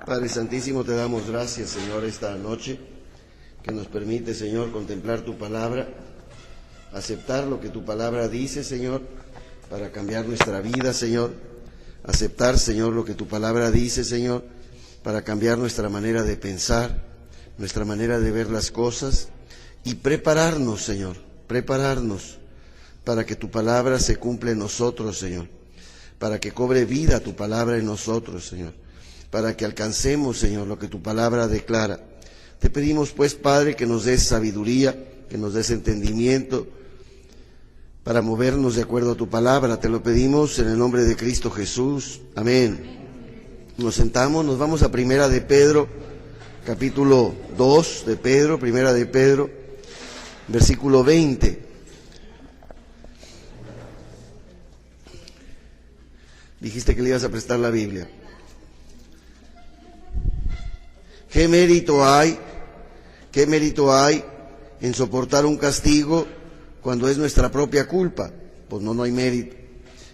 Padre Santísimo, te damos gracias, Señor, esta noche que nos permite, Señor, contemplar tu palabra, aceptar lo que tu palabra dice, Señor, para cambiar nuestra vida, Señor. Aceptar, Señor, lo que tu palabra dice, Señor, para cambiar nuestra manera de pensar, nuestra manera de ver las cosas y prepararnos, Señor, prepararnos para que tu palabra se cumpla en nosotros, Señor, para que cobre vida tu palabra en nosotros, Señor, para que alcancemos, Señor, lo que tu palabra declara. Te pedimos, pues, Padre, que nos des sabiduría, que nos des entendimiento para movernos de acuerdo a tu palabra. Te lo pedimos en el nombre de Cristo Jesús. Amén. Nos sentamos, nos vamos a Primera de Pedro, capítulo 2 de Pedro, Primera de Pedro, versículo 20. Dijiste que le ibas a prestar la Biblia. ¿Qué mérito hay en soportar un castigo cuando es nuestra propia culpa? Pues no hay mérito.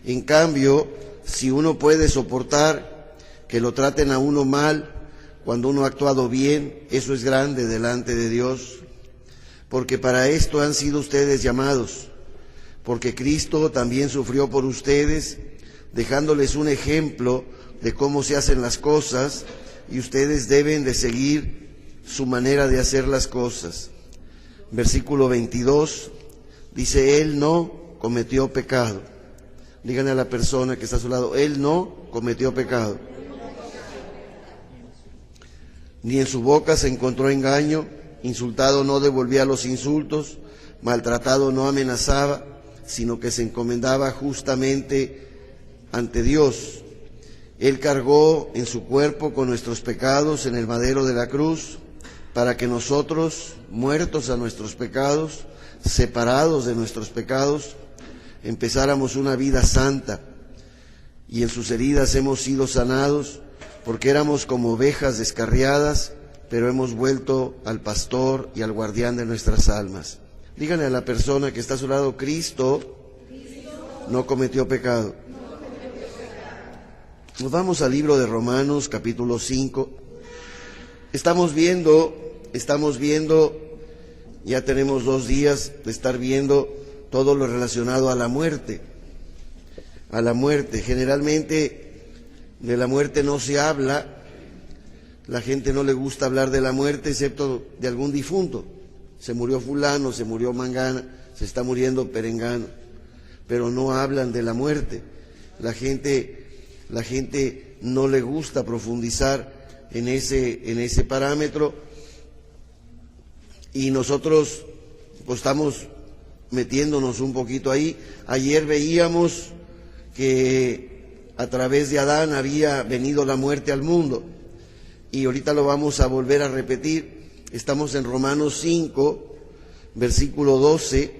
En cambio, si uno puede soportar que lo traten a uno mal cuando uno ha actuado bien, eso es grande delante de Dios. Porque para esto han sido ustedes llamados, porque Cristo también sufrió por ustedes, dejándoles un ejemplo de cómo se hacen las cosas, y ustedes deben de seguir su manera de hacer las cosas. Versículo 22, dice, Él no cometió pecado. Díganle a la persona que está a su lado, Él no cometió pecado. Ni en su boca se encontró engaño, insultado no devolvía los insultos, maltratado no amenazaba, sino que se encomendaba justamente ante Dios. Él cargó en su cuerpo con nuestros pecados en el madero de la cruz, para que nosotros, muertos a nuestros pecados, separados de nuestros pecados, empezáramos una vida santa. Y en sus heridas hemos sido sanados, porque éramos como ovejas descarriadas, pero hemos vuelto al pastor y al guardián de nuestras almas. Díganle a la persona que está a su lado, Cristo no cometió pecado. Nos vamos al libro de Romanos, capítulo 5. Estamos viendo, ya tenemos 2 días de estar viendo todo lo relacionado a la muerte. A la muerte. Generalmente de la muerte no se habla, la gente no le gusta hablar de la muerte excepto de algún difunto. Se murió fulano, se murió mangana, se está muriendo perengano, pero no hablan de la muerte. La gente no le gusta profundizar en ese parámetro, y nosotros pues estamos metiéndonos un poquito ahí. Ayer veíamos que a través de Adán había venido la muerte al mundo, y ahorita lo vamos a volver a repetir. Estamos en Romanos 5, versículo 12.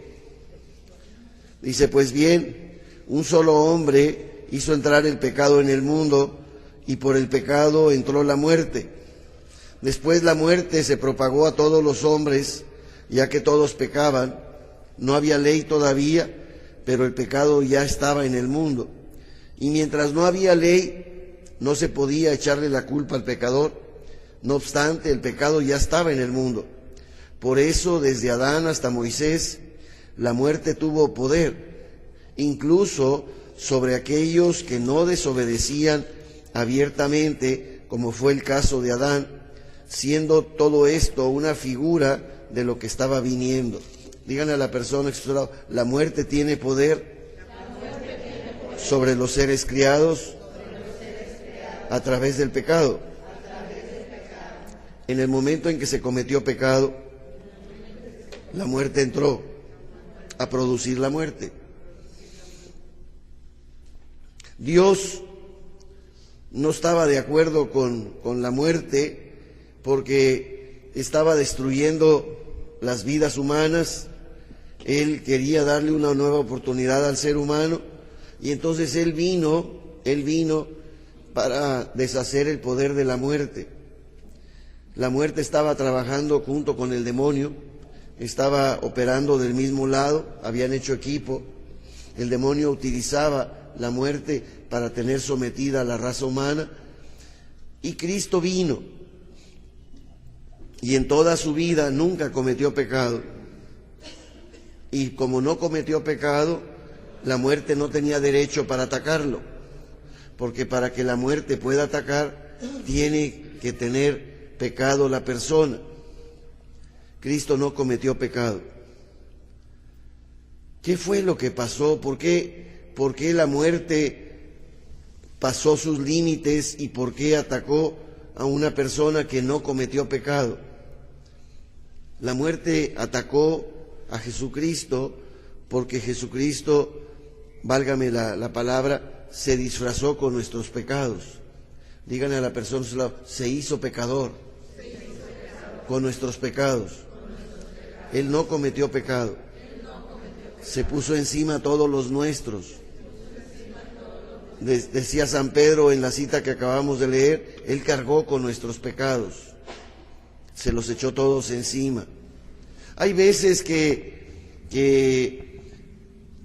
Dice, pues bien, un solo hombre hizo entrar el pecado en el mundo, y por el pecado entró la muerte. Después la muerte se propagó a todos los hombres, ya que todos pecaban. No había ley todavía, pero el pecado ya estaba en el mundo. Y mientras no había ley, no se podía echarle la culpa al pecador. No obstante, el pecado ya estaba en el mundo. Por eso, desde Adán hasta Moisés, la muerte tuvo poder, incluso sobre aquellos que no desobedecían abiertamente, como fue el caso de Adán, siendo todo esto una figura de lo que estaba viniendo. Díganle a la persona que está a su lado, la muerte tiene poder sobre los seres criados a través del pecado. En el momento en que se cometió pecado, la muerte entró a producir la muerte. Dios no estaba de acuerdo con la muerte, porque estaba destruyendo las vidas humanas. Él quería darle una nueva oportunidad al ser humano, y entonces Él vino para deshacer el poder de la muerte. La muerte estaba trabajando junto con el demonio, estaba operando del mismo lado, habían hecho equipo. El demonio utilizaba la muerte para tener sometida a la raza humana, Y Cristo vino, y en toda su vida nunca cometió pecado. Y como no cometió pecado, la muerte no tenía derecho para atacarlo, porque para que la muerte pueda atacar, tiene que tener pecado la persona. Cristo no cometió pecado. ¿Qué fue lo que pasó? ¿Por qué la muerte pasó sus límites y por qué atacó a una persona que no cometió pecado? La muerte atacó a Jesucristo porque Jesucristo, válgame la palabra, se disfrazó con nuestros pecados. Díganle a la persona a su lado, se hizo pecador con nuestros pecados. Él no cometió pecado. Se puso encima todos los nuestros. Decía San Pedro en la cita que acabamos de leer, Él cargó con nuestros pecados. Se los echó todos encima. Hay veces que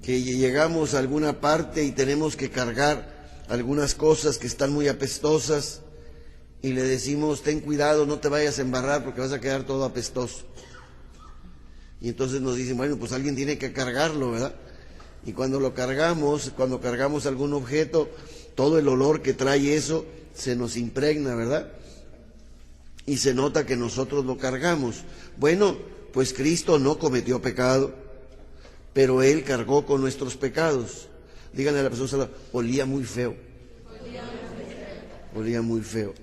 llegamos a alguna parte y tenemos que cargar algunas cosas que están muy apestosas y le decimos, ten cuidado, no te vayas a embarrar porque vas a quedar todo apestoso. Y entonces nos dicen, bueno, pues alguien tiene que cargarlo, ¿verdad? Y cuando cargamos algún objeto, todo el olor que trae eso se nos impregna, ¿verdad? Y se nota que nosotros lo cargamos. Bueno, pues Cristo no cometió pecado, pero Él cargó con nuestros pecados. Díganle a la persona, olía muy feo. Olía muy feo.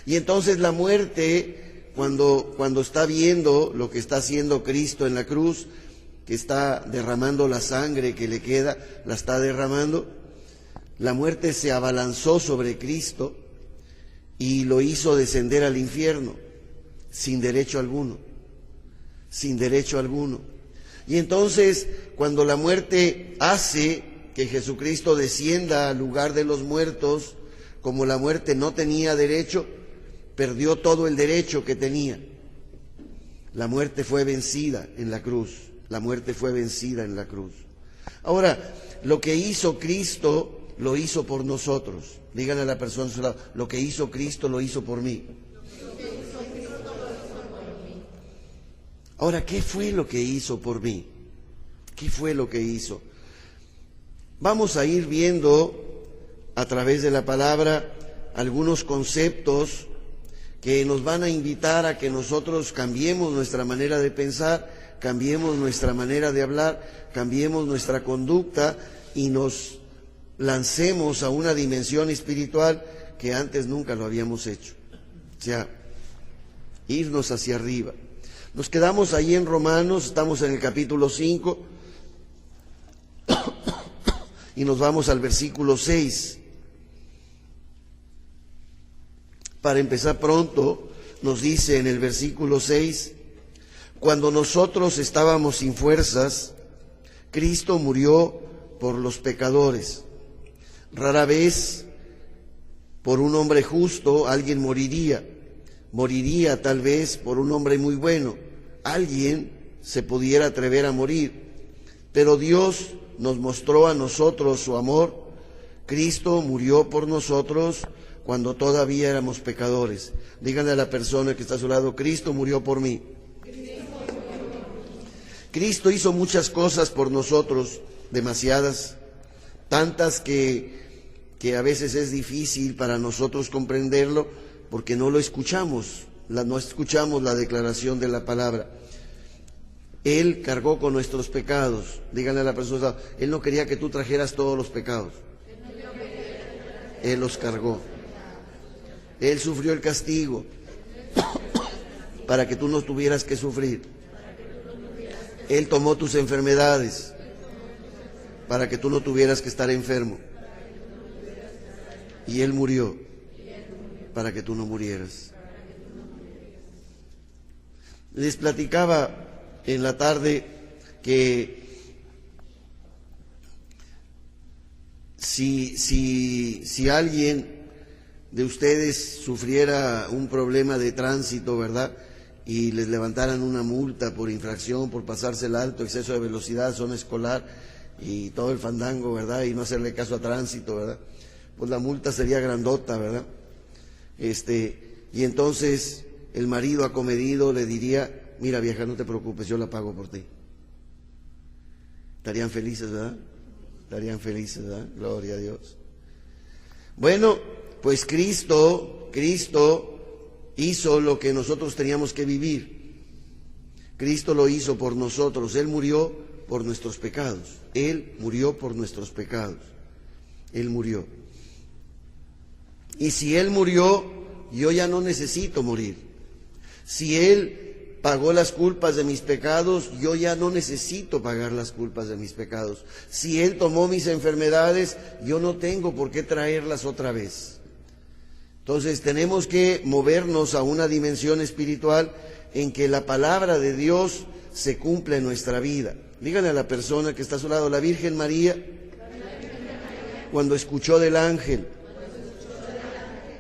Y entonces la muerte, cuando está viendo lo que está haciendo Cristo en la cruz, que está derramando la sangre que le queda, la está derramando, la muerte se abalanzó sobre Cristo y lo hizo descender al infierno, sin derecho alguno, sin derecho alguno. Y entonces, cuando la muerte hace que Jesucristo descienda al lugar de los muertos, como la muerte no tenía derecho, perdió todo el derecho que tenía. La muerte fue vencida en la cruz. La muerte fue vencida en la cruz. Ahora, lo que hizo Cristo, lo hizo por nosotros. Díganle a la persona a su lado, lo que hizo Cristo, lo hizo por mí. Ahora, ¿qué fue lo que hizo por mí? ¿Qué fue lo que hizo? Vamos a ir viendo a través de la palabra algunos conceptos que nos van a invitar a que nosotros cambiemos nuestra manera de pensar, cambiemos nuestra manera de hablar, cambiemos nuestra conducta y nos lancemos a una dimensión espiritual que antes nunca lo habíamos hecho. O sea, irnos hacia arriba. Nos quedamos ahí en Romanos, estamos en el capítulo 5 y nos vamos al versículo 6. Para empezar pronto, nos dice en el versículo 6, cuando nosotros estábamos sin fuerzas, Cristo murió por los pecadores. Rara vez por un hombre justo alguien moriría tal vez por un hombre muy bueno. Alguien se pudiera atrever a morir, pero Dios nos mostró a nosotros su amor. Cristo murió por nosotros cuando todavía éramos pecadores. Díganle a la persona que está a su lado, Cristo murió por mí. Cristo hizo muchas cosas por nosotros, demasiadas, tantas que a veces es difícil para nosotros comprenderlo porque no lo escuchamos, no escuchamos la declaración de la palabra. Él cargó con nuestros pecados. Díganle a la persona, Él no quería que tú trajeras todos los pecados. Él los cargó. Él sufrió el castigo para que tú no tuvieras que sufrir. Él tomó tus enfermedades para que tú no tuvieras que estar enfermo. Y Él murió para que tú no murieras. Les platicaba en la tarde que si alguien de ustedes sufriera un problema de tránsito, ¿verdad?, y les levantaran una multa por infracción, por pasarse el alto, exceso de velocidad, zona escolar y todo el fandango, ¿verdad?, y no hacerle caso a tránsito, ¿verdad?, pues la multa sería grandota, ¿verdad? Y entonces el marido acomedido le diría: mira, vieja, no te preocupes, yo la pago por ti. Estarían felices, ¿verdad? Estarían felices, ¿verdad? Gloria a Dios. Bueno, pues Cristo hizo lo que nosotros teníamos que vivir. Cristo lo hizo por nosotros. Él murió por nuestros pecados. Él murió por nuestros pecados. Él murió. Y si Él murió, yo ya no necesito morir. Si Él pagó las culpas de mis pecados, yo ya no necesito pagar las culpas de mis pecados. Si Él tomó mis enfermedades, yo no tengo por qué traerlas otra vez. Entonces tenemos que movernos a una dimensión espiritual en que la palabra de Dios se cumple en nuestra vida. Díganle a la persona que está a su lado: la Virgen María, cuando escuchó del ángel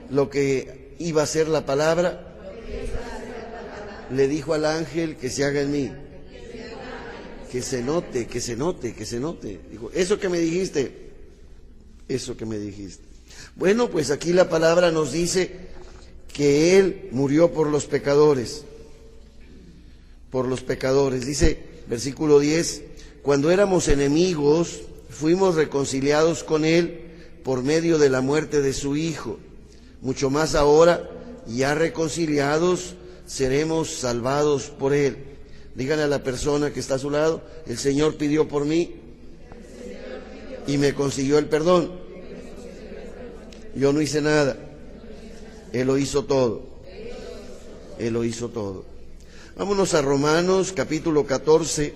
lo que iba a ser la palabra, le dijo al ángel: que se haga en mí, que se note, que se note, que se note. Dijo: eso que me dijiste, eso que me dijiste. Bueno, pues aquí la palabra nos dice que Él murió por los pecadores. Por los pecadores. Dice, versículo 10, cuando éramos enemigos, fuimos reconciliados con Él por medio de la muerte de su Hijo. Mucho más ahora, ya reconciliados, seremos salvados por Él. Díganle a la persona que está a su lado: el Señor pidió por mí y me consiguió el perdón. Yo no hice nada. Él lo hizo todo. Él lo hizo todo. Vámonos a Romanos capítulo 14,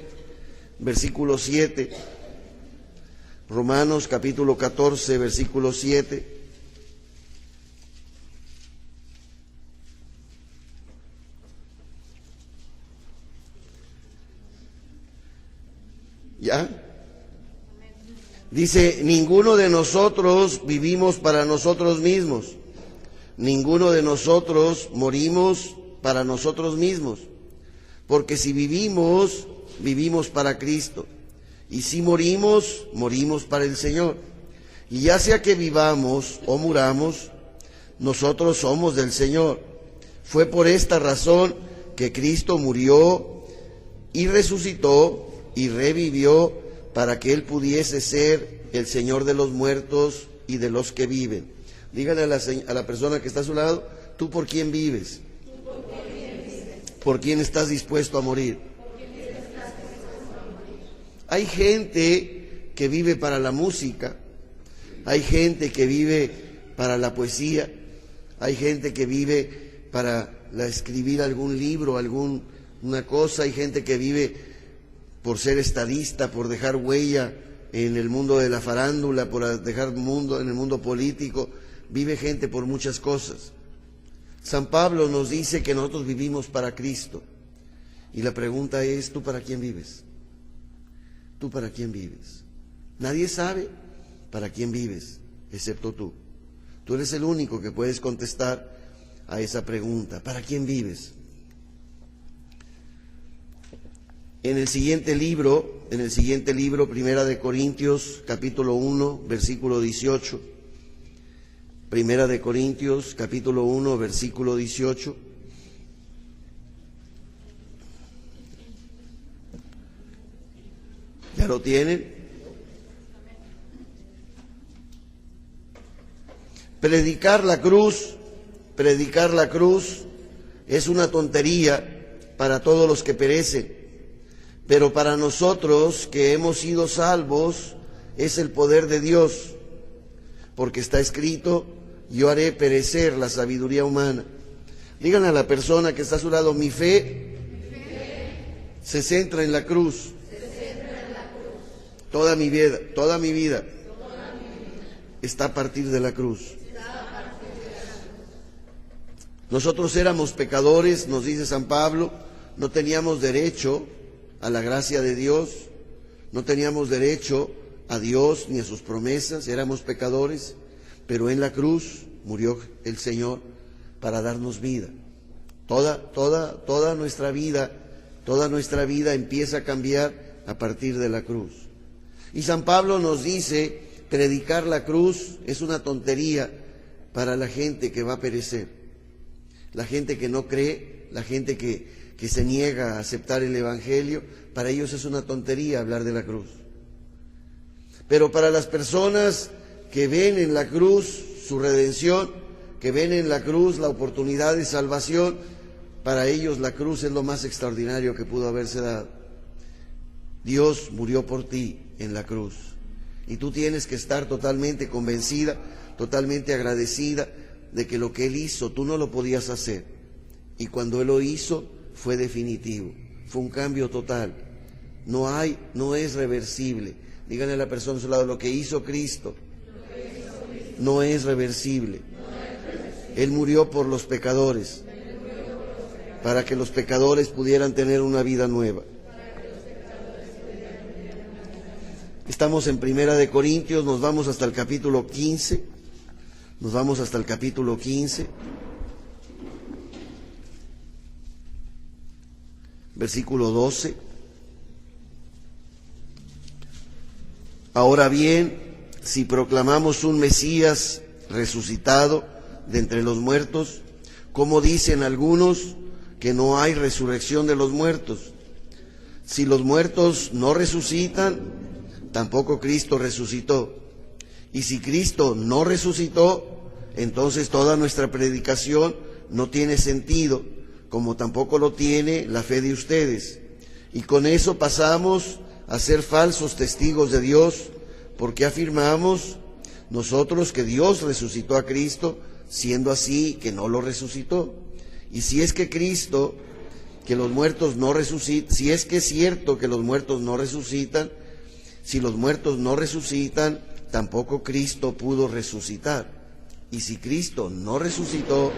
versículo 7. Romanos capítulo 14, versículo 7. ¿Ya? Dice: ninguno de nosotros vivimos para nosotros mismos. Ninguno de nosotros morimos para nosotros mismos. Porque si vivimos, vivimos para Cristo. Y si morimos, morimos para el Señor. Y ya sea que vivamos o muramos, nosotros somos del Señor. Fue por esta razón que Cristo murió y resucitó y revivió, para que Él pudiese ser el Señor de los muertos y de los que viven. Dígale a la persona que está a su lado: ¿tú por quién vives? ¿Por quién estás dispuesto a morir? Hay gente que vive para la música, hay gente que vive para la poesía, hay gente que vive para escribir algún libro, alguna cosa, hay gente que vive por ser estadista, por dejar huella en el mundo de la farándula, por dejar en el mundo político. Vive gente por muchas cosas. San Pablo nos dice que nosotros vivimos para Cristo. Y la pregunta es: ¿tú para quién vives? ¿Tú para quién vives? Nadie sabe para quién vives, excepto tú. Tú eres el único que puedes contestar a esa pregunta: ¿para quién vives? En el siguiente libro, Primera de Corintios, capítulo 1, versículo 18. Primera de Corintios, capítulo 1, versículo 18. ¿Ya lo tienen? Predicar la cruz es una tontería para todos los que perecen. Pero para nosotros que hemos sido salvos es el poder de Dios, porque está escrito: yo haré perecer la sabiduría humana. Díganle a la persona que está a su lado: mi fe se centra en la cruz. Toda mi vida está a partir de la cruz. Nosotros éramos pecadores, nos dice San Pablo, no teníamos derecho a la gracia de Dios, no teníamos derecho a Dios ni a sus promesas, éramos pecadores, pero en la cruz murió el Señor para darnos vida. Toda nuestra vida empieza a cambiar a partir de la cruz. Y San Pablo nos dice: predicar la cruz es una tontería para la gente que va a perecer, la gente que no cree, la gente que se niega a aceptar el Evangelio. Para ellos es una tontería hablar de la cruz. Pero para las personas que ven en la cruz su redención, que ven en la cruz la oportunidad de salvación, para ellos la cruz es lo más extraordinario que pudo haberse dado. Dios murió por ti en la cruz y tú tienes que estar totalmente convencida, totalmente agradecida de que lo que Él hizo tú no lo podías hacer, y cuando Él lo hizo fue definitivo, fue un cambio total, no es reversible. Díganle a la persona a su lado: lo que hizo Cristo no es reversible. Él murió por los pecadores, para que los pecadores pudieran tener una vida nueva. Estamos en Primera de Corintios, nos vamos hasta el capítulo 15. Versículo 12. Ahora bien, si proclamamos un Mesías resucitado de entre los muertos, ¿cómo dicen algunos que no hay resurrección de los muertos? Si los muertos no resucitan, tampoco Cristo resucitó. Y si Cristo no resucitó, entonces toda nuestra predicación no tiene sentido, como tampoco lo tiene la fe de ustedes. Y con eso pasamos a ser falsos testigos de Dios, porque afirmamos nosotros que Dios resucitó a Cristo, siendo así que no lo resucitó. Y si es que Cristo, que los muertos no resucitan, si es que es cierto que los muertos no resucitan, si los muertos no resucitan, tampoco Cristo pudo resucitar. Y si Cristo no resucitó,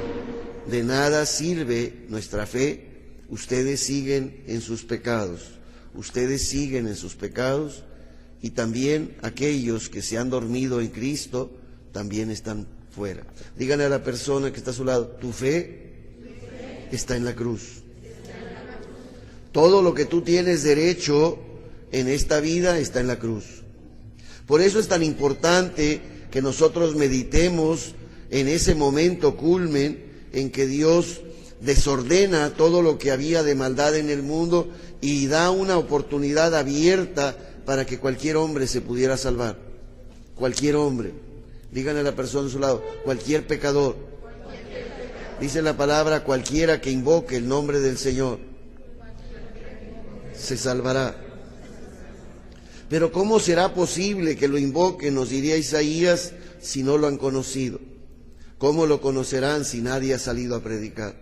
de nada sirve nuestra fe. Ustedes siguen en sus pecados. Y también aquellos que se han dormido en Cristo también están fuera. Díganle a la persona que está a su lado: tu fe está en la cruz. Todo lo que tú tienes derecho en esta vida está en la cruz. Por eso es tan importante que nosotros meditemos en ese momento culmen en que Dios desordena todo lo que había de maldad en el mundo y da una oportunidad abierta para que cualquier hombre se pudiera salvar. Cualquier hombre. Díganle a la persona a su lado: cualquier pecador. Dice la palabra: cualquiera que invoque el nombre del Señor se salvará. Pero ¿cómo será posible que lo invoquen, nos diría Isaías, si no lo han conocido? ¿Cómo lo conocerán si nadie ha salido a predicar?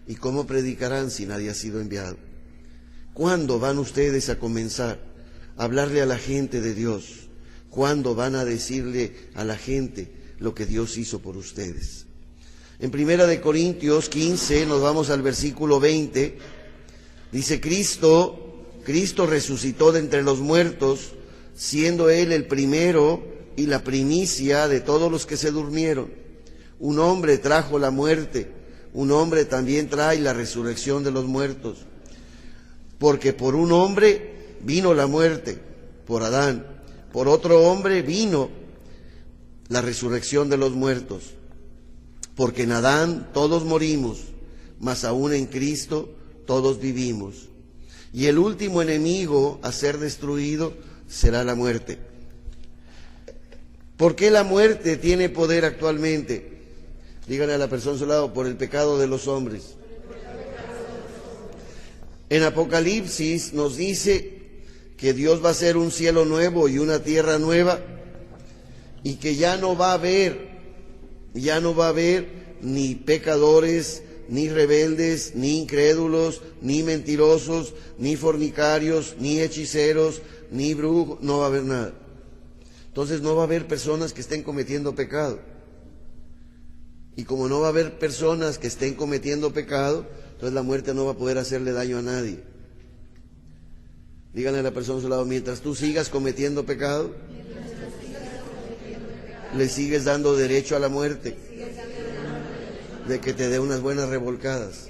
¿Y cómo predicarán si nadie ha sido enviado? ¿Cuándo van ustedes a comenzar a hablarle a la gente de Dios? ¿Cuándo van a decirle a la gente lo que Dios hizo por ustedes? En Primera de Corintios 15, nos vamos al versículo 20, dice: Cristo resucitó de entre los muertos, siendo Él el primero y la primicia de todos los que se durmieron. Un hombre trajo la muerte, un hombre también trae la resurrección de los muertos. Porque por un hombre vino la muerte, por Adán; por otro hombre vino la resurrección de los muertos. Porque en Adán todos morimos, mas aún en Cristo todos vivimos. Y el último enemigo a ser destruido será la muerte. ¿Por qué la muerte tiene poder actualmente? Díganle a la persona a su lado: por el pecado de los hombres. En Apocalipsis nos dice que Dios va a hacer un cielo nuevo y una tierra nueva, y que ya no va a haber ni pecadores, ni rebeldes, ni incrédulos, ni mentirosos, ni fornicarios, ni hechiceros, ni brujos. No va a haber nada. Entonces no va a haber personas que estén cometiendo pecado. Y como no va a haber personas que estén cometiendo pecado, entonces la muerte no va a poder hacerle daño a nadie. Díganle a la persona a su lado: mientras tú sigas cometiendo pecado, le sigues dando derecho a la muerte, de que te dé unas buenas revolcadas.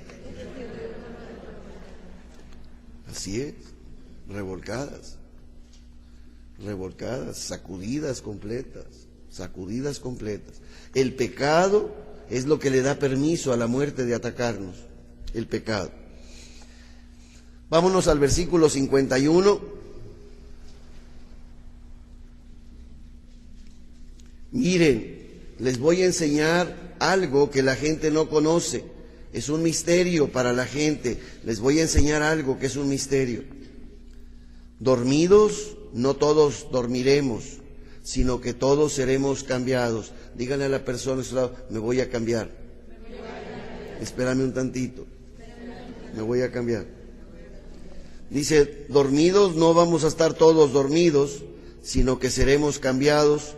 Así es, revolcadas, sacudidas completas. sacudidas completas. El pecado es lo que le da permiso a la muerte de atacarnos, el pecado. Vámonos al versículo 51. Miren, les voy a enseñar algo que la gente no conoce. Es un misterio para la gente. Les voy a enseñar algo que es un misterio. Dormidos, no todos dormiremos, sino que todos seremos cambiados. Díganle a la persona a su lado, me voy a cambiar. Espérame un tantito. Me voy a cambiar. Dice, dormidos no vamos a estar todos dormidos, sino que seremos cambiados.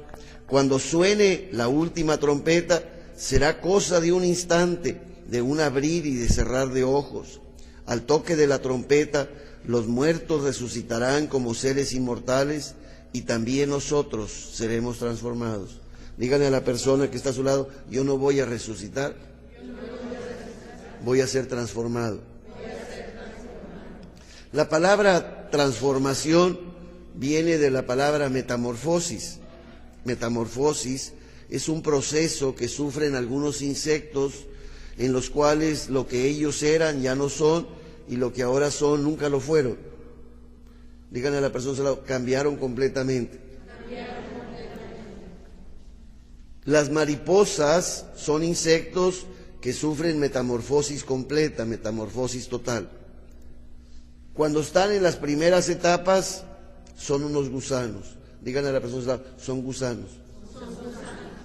Cuando suene la última trompeta, será cosa de un instante, de un abrir y de cerrar de ojos. Al toque de la trompeta, los muertos resucitarán como seres inmortales y también nosotros seremos transformados. Díganle a la persona que está a su lado, yo no voy a resucitar, voy a ser transformado. La palabra transformación viene de la palabra metamorfosis. Metamorfosis es un proceso que sufren algunos insectos en los cuales lo que ellos eran ya no son y lo que ahora son nunca lo fueron. Díganle a la persona a su lado, cambiaron completamente. Las mariposas son insectos que sufren metamorfosis completa, metamorfosis total. Cuando están en las primeras etapas, son unos gusanos. Díganle a la persona, son gusanos.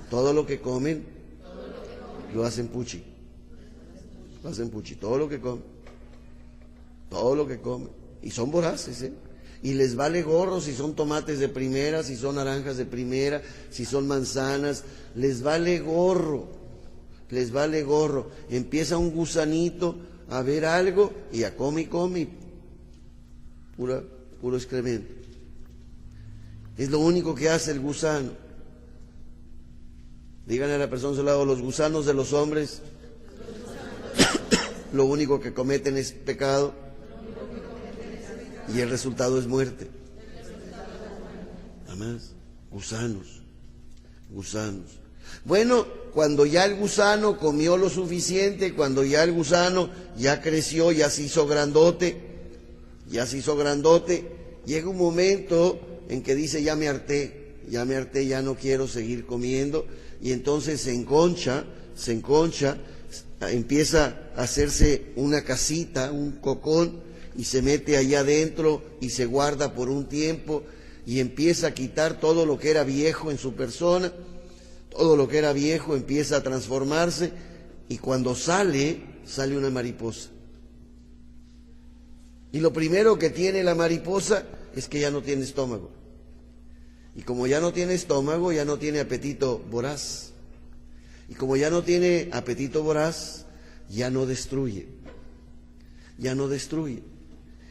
Todo lo que comen, lo hacen puchi. Lo hacen puchi, todo lo que comen. Todo lo que comen. Y son voraces, ¿eh? Y les vale gorro si son tomates de primera, si son naranjas de primera, si son manzanas. Les vale gorro. Les vale gorro. Empieza un gusanito a ver algo y ya come y come. Puro excremento. Es lo único que hace el gusano. Díganle a la persona a su lado, los gusanos de los hombres, lo único que cometen es pecado y el resultado es muerte. Nada más, gusanos. Bueno, cuando ya el gusano comió lo suficiente, cuando ya el gusano ya creció, ya se hizo grandote, llega un momento en que dice, ya me harté, ya no quiero seguir comiendo, y entonces se enconcha, empieza a hacerse una casita, un cocón, y se mete allá adentro y se guarda por un tiempo, y empieza a quitar todo lo que era viejo en su persona, todo lo que era viejo empieza a transformarse, y cuando sale una mariposa. Y lo primero que tiene la mariposa es que ya no tiene estómago. Y como ya no tiene estómago, ya no tiene apetito voraz. Y como ya no tiene apetito voraz, ya no destruye.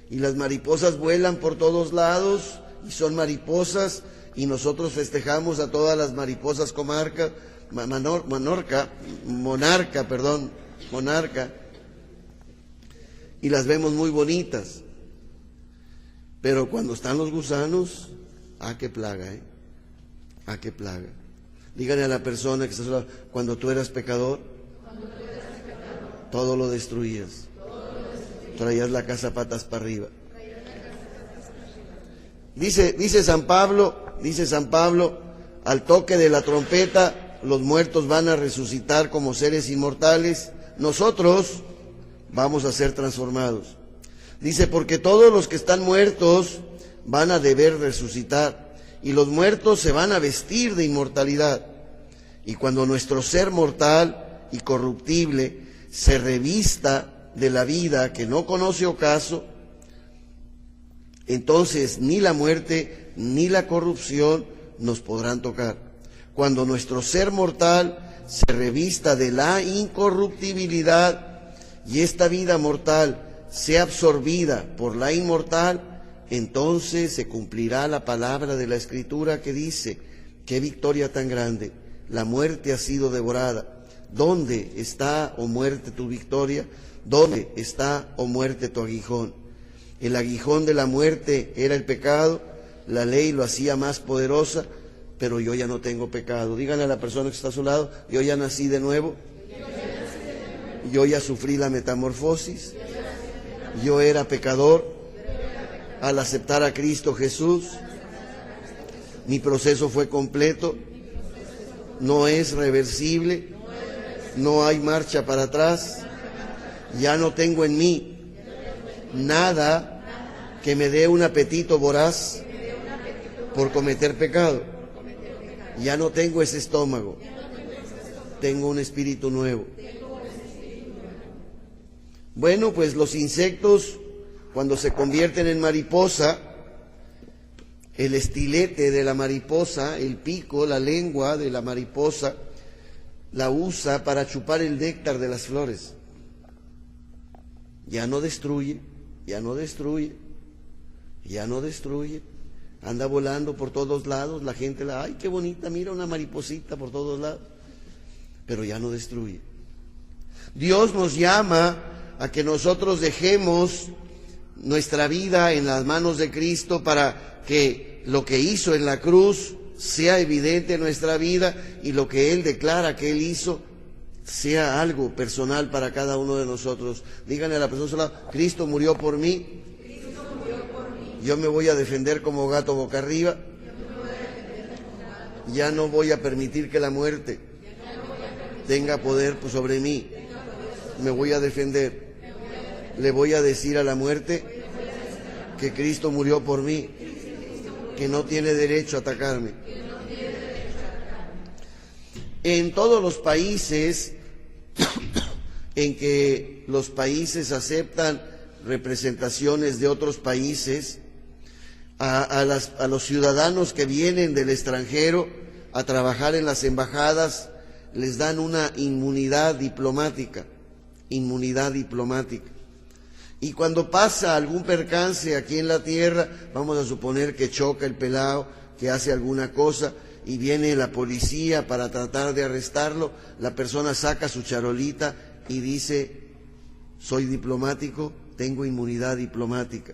Y las mariposas vuelan por todos lados y son mariposas, y nosotros festejamos a todas las mariposas monarca, y las vemos muy bonitas. Pero cuando están los gusanos, qué plaga, qué plaga. Díganle a la persona que está a su lado, cuando tú eras pecador, todo lo destruías. Traías la casa patas para arriba. Dice San Pablo, al toque de la trompeta, los muertos van a resucitar como seres inmortales. Nosotros vamos a ser transformados. Dice, porque todos los que están muertos van a deber resucitar, y los muertos se van a vestir de inmortalidad. Y cuando nuestro ser mortal y corruptible se revista de la vida que no conoce ocaso, entonces ni la muerte ni la corrupción nos podrán tocar. Cuando nuestro ser mortal se revista de la incorruptibilidad y esta vida mortal sea absorbida por la inmortal, entonces se cumplirá la palabra de la Escritura que dice, qué victoria tan grande, la muerte ha sido devorada. ¿Dónde está, oh muerte, tu victoria? ¿Dónde está, oh muerte, tu aguijón? El aguijón de la muerte era el pecado, la ley lo hacía más poderosa, pero yo ya no tengo pecado. Díganle a la persona que está a su lado, yo ya nací de nuevo, yo ya sufrí la metamorfosis, yo era pecador. Al aceptar a Cristo Jesús, mi proceso fue completo, no es reversible, no hay marcha para atrás, ya no tengo en mí nada que me dé un apetito voraz por cometer pecado. Ya no tengo ese estómago, tengo un espíritu nuevo. Bueno, pues los insectos, cuando se convierten en mariposa, el estilete de la mariposa, el pico, la lengua de la mariposa, la usa para chupar el néctar de las flores. Ya no destruye, ya no destruye, ya no destruye. Anda volando por todos lados, la gente ay, qué bonita, mira una mariposita por todos lados, pero ya no destruye. Dios nos llama a que nosotros dejemos nuestra vida en las manos de Cristo para que lo que hizo en la cruz sea evidente en nuestra vida y lo que Él declara que Él hizo sea algo personal para cada uno de nosotros. Díganle a la persona a su lado, Cristo murió por mí, yo me voy a defender como gato boca arriba, ya no voy a permitir que la muerte tenga poder sobre mí, me voy a defender. Le voy a decir a la muerte que Cristo murió por mí, que no tiene derecho a atacarme. En todos los países en que los países aceptan representaciones de otros países, a los ciudadanos que vienen del extranjero a trabajar en las embajadas, les dan una inmunidad diplomática. Y cuando pasa algún percance aquí en la tierra, vamos a suponer que choca el pelao, que hace alguna cosa, y viene la policía para tratar de arrestarlo, la persona saca su charolita y dice, soy diplomático, tengo inmunidad diplomática.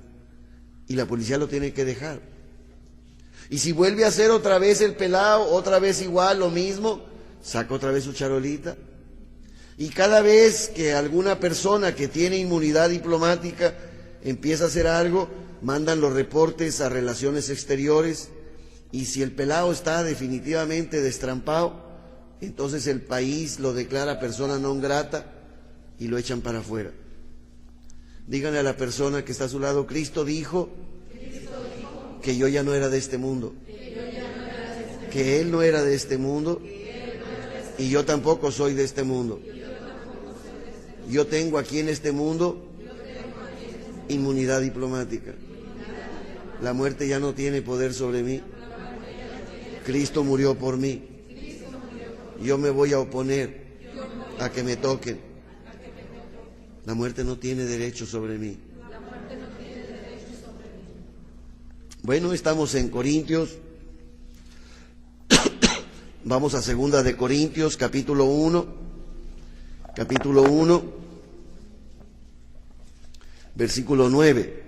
Y la policía lo tiene que dejar. Y si vuelve a hacer otra vez el pelao, otra vez igual, lo mismo, saca otra vez su charolita. Y cada vez que alguna persona que tiene inmunidad diplomática empieza a hacer algo, mandan los reportes a Relaciones Exteriores, y si el pelao está definitivamente destrampado, entonces el país lo declara persona non grata y lo echan para afuera. Díganle a la persona que está a su lado, Cristo dijo que yo ya no era de este mundo, que Él no era de este mundo y yo tampoco soy de este mundo. Yo tengo aquí en este mundo inmunidad diplomática. La muerte ya no tiene poder sobre mí. Cristo murió por mí. Yo me voy a oponer a que me toquen. La muerte no tiene derecho sobre mí. Bueno, estamos en Corintios. Vamos a 2 de Corintios, capítulo 1. Capítulo 1, versículo 9.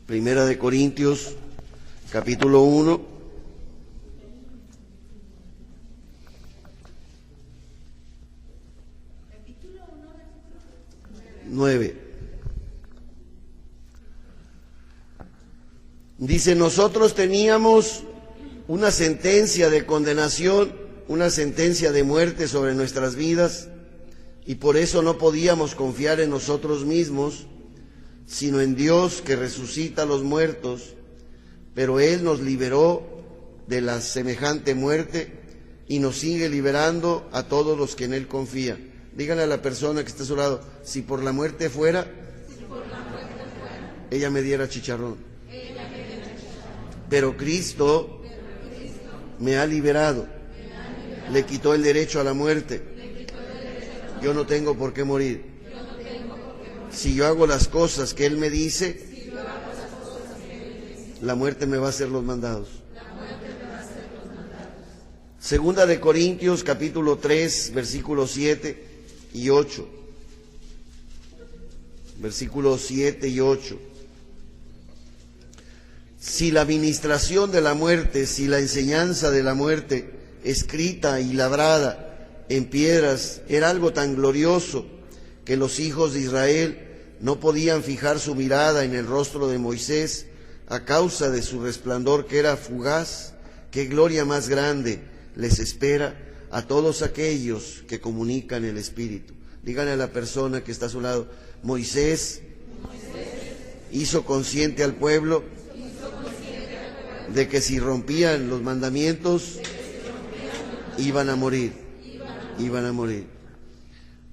1 de Corintios, capítulo 1, nueve. Dice, nosotros teníamos una sentencia de condenación, una sentencia de muerte sobre nuestras vidas, y por eso no podíamos confiar en nosotros mismos, sino en Dios que resucita a los muertos, pero Él nos liberó de la semejante muerte y nos sigue liberando a todos los que en Él confían. Díganle a la persona que está a su lado, si por la muerte fuera, ella me diera chicharrón. Pero Cristo me ha liberado, le quitó el derecho a la muerte. Yo no tengo por qué morir. Si yo hago las cosas que Él me dice, la muerte me va a hacer los mandados. 2 de Corintios, capítulo 3, versículos 7 y 8. Versículos 7 y 8. Si la ministración de la muerte, si la enseñanza de la muerte, escrita y labrada en piedras, era algo tan glorioso que los hijos de Israel no podían fijar su mirada en el rostro de Moisés a causa de su resplandor que era fugaz, qué gloria más grande les espera a todos aquellos que comunican el Espíritu. Díganle a la persona que está a su lado: Moisés hizo consciente al pueblo de que si rompían los mandamientos iban a morir.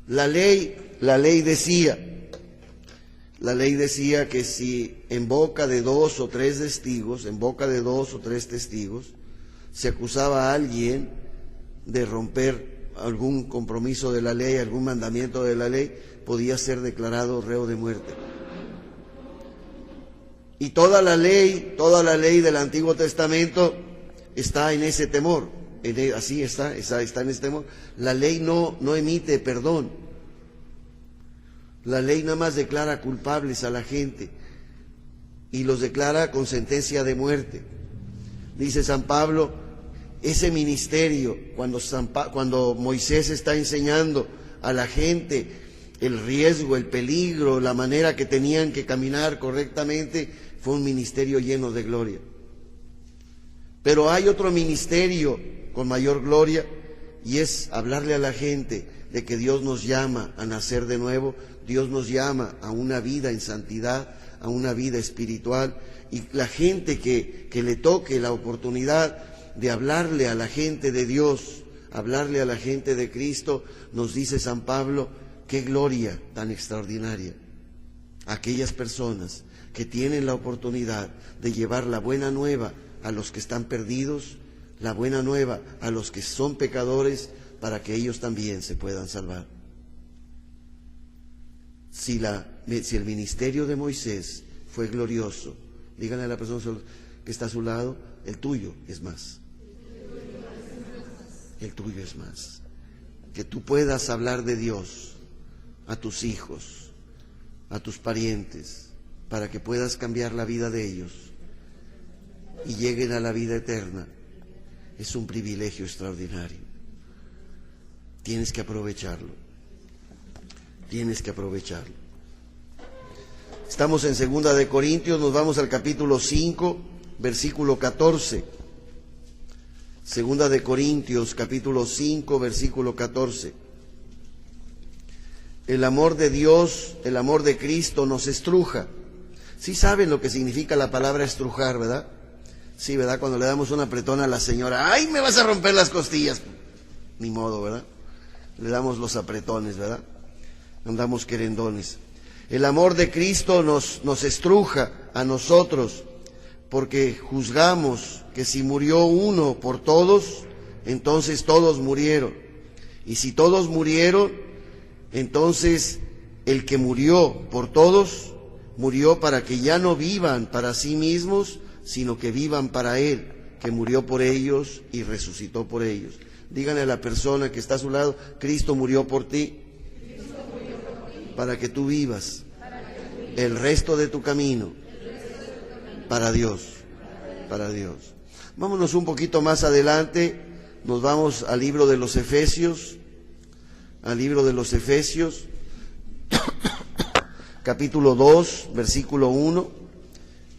La ley decía que si en boca de dos o tres testigos, se acusaba a alguien de romper algún compromiso de la ley, algún mandamiento de la ley, podía ser declarado reo de muerte. Y toda la ley del Antiguo Testamento está en ese temor. Así está en ese temor. La ley no emite perdón. La ley nada más declara culpables a la gente y los declara con sentencia de muerte. Dice San Pablo, ese ministerio, cuando Moisés está enseñando a la gente el riesgo, el peligro, la manera que tenían que caminar correctamente, fue un ministerio lleno de gloria. Pero hay otro ministerio con mayor gloria, y es hablarle a la gente de que Dios nos llama a nacer de nuevo, Dios nos llama a una vida en santidad, a una vida espiritual, y la gente que le toque la oportunidad de hablarle a la gente de Dios, hablarle a la gente de Cristo, nos dice San Pablo, qué gloria tan extraordinaria. Aquellas personas que tienen la oportunidad de llevar la buena nueva a los que están perdidos, la buena nueva a los que son pecadores, para que ellos también se puedan salvar. Si el ministerio de Moisés fue glorioso, díganle a la persona que está a su lado, el tuyo es más. El tuyo es más. Que tú puedas hablar de Dios a tus hijos, a tus parientes, para que puedas cambiar la vida de ellos y lleguen a la vida eterna, es un privilegio extraordinario. Tienes que aprovecharlo. Estamos en 2 de Corintios, nos vamos al capítulo 5, versículo 14. 2 de Corintios, capítulo 5, versículo 14. El amor de Dios, el amor de Cristo nos estruja. Sí saben lo que significa la palabra estrujar, ¿verdad? Sí, ¿verdad? Cuando le damos un apretón a la señora, ¡ay, me vas a romper las costillas! Ni modo, ¿verdad? Le damos los apretones, ¿verdad? Andamos querendones. El amor de Cristo nos estruja a nosotros, porque juzgamos que si murió uno por todos, entonces todos murieron. Y si todos murieron, entonces el que murió por todos, murió para que ya no vivan para sí mismos, sino que vivan para Él, que murió por ellos y resucitó por ellos. Díganle a la persona que está a su lado, Cristo murió por ti, para que tú vivas el resto de tu camino para Dios. Vámonos un poquito más adelante, nos vamos al libro de los Efesios, capítulo 2, versículo 1,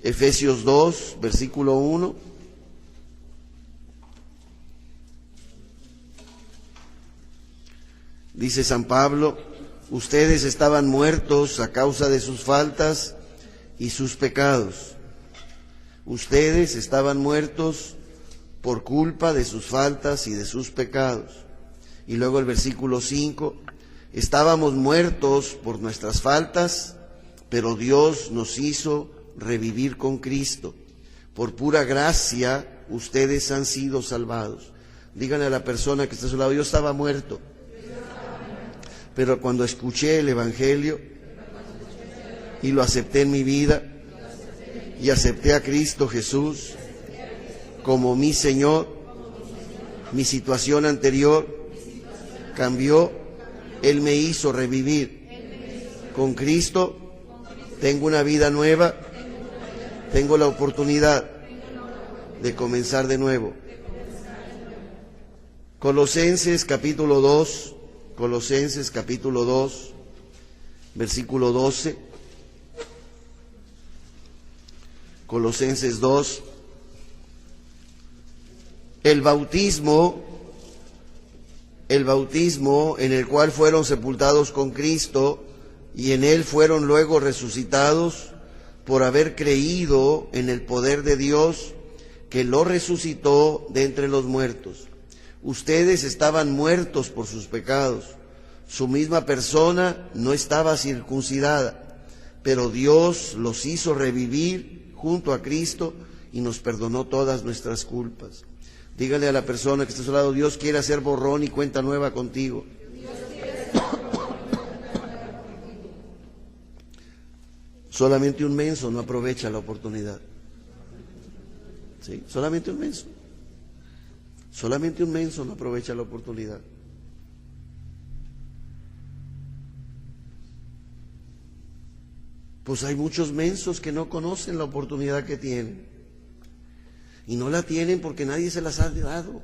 Efesios 2, versículo 1. Dice San Pablo, ustedes estaban muertos a causa de sus faltas y sus pecados. Ustedes estaban muertos por culpa de sus faltas y de sus pecados. Y luego el versículo 5, estábamos muertos por nuestras faltas, pero Dios nos hizo revivir con Cristo. Por pura gracia ustedes han sido salvados. Díganle a la persona que está a su lado, yo estaba muerto. Pero cuando escuché el Evangelio y lo acepté en mi vida y acepté a Cristo Jesús como mi Señor, mi situación anterior cambió, Él me hizo revivir. Con Cristo tengo una vida nueva Tengo la oportunidad de comenzar de nuevo. Colosenses capítulo 2, Colosenses capítulo 2, versículo 12. Colosenses 2. El bautismo en el cual fueron sepultados con Cristo y en él fueron luego resucitados por haber creído en el poder de Dios que lo resucitó de entre los muertos. Ustedes estaban muertos por sus pecados. Su misma persona no estaba circuncidada, pero Dios los hizo revivir junto a Cristo y nos perdonó todas nuestras culpas. Dígale a la persona que está a su lado: Dios quiere hacer borrón y cuenta nueva contigo. Solamente un menso no aprovecha la oportunidad. ¿Sí? Solamente un menso. Solamente un menso no aprovecha la oportunidad. Pues hay muchos mensos que no conocen la oportunidad que tienen. Y no la tienen porque nadie se las ha dado.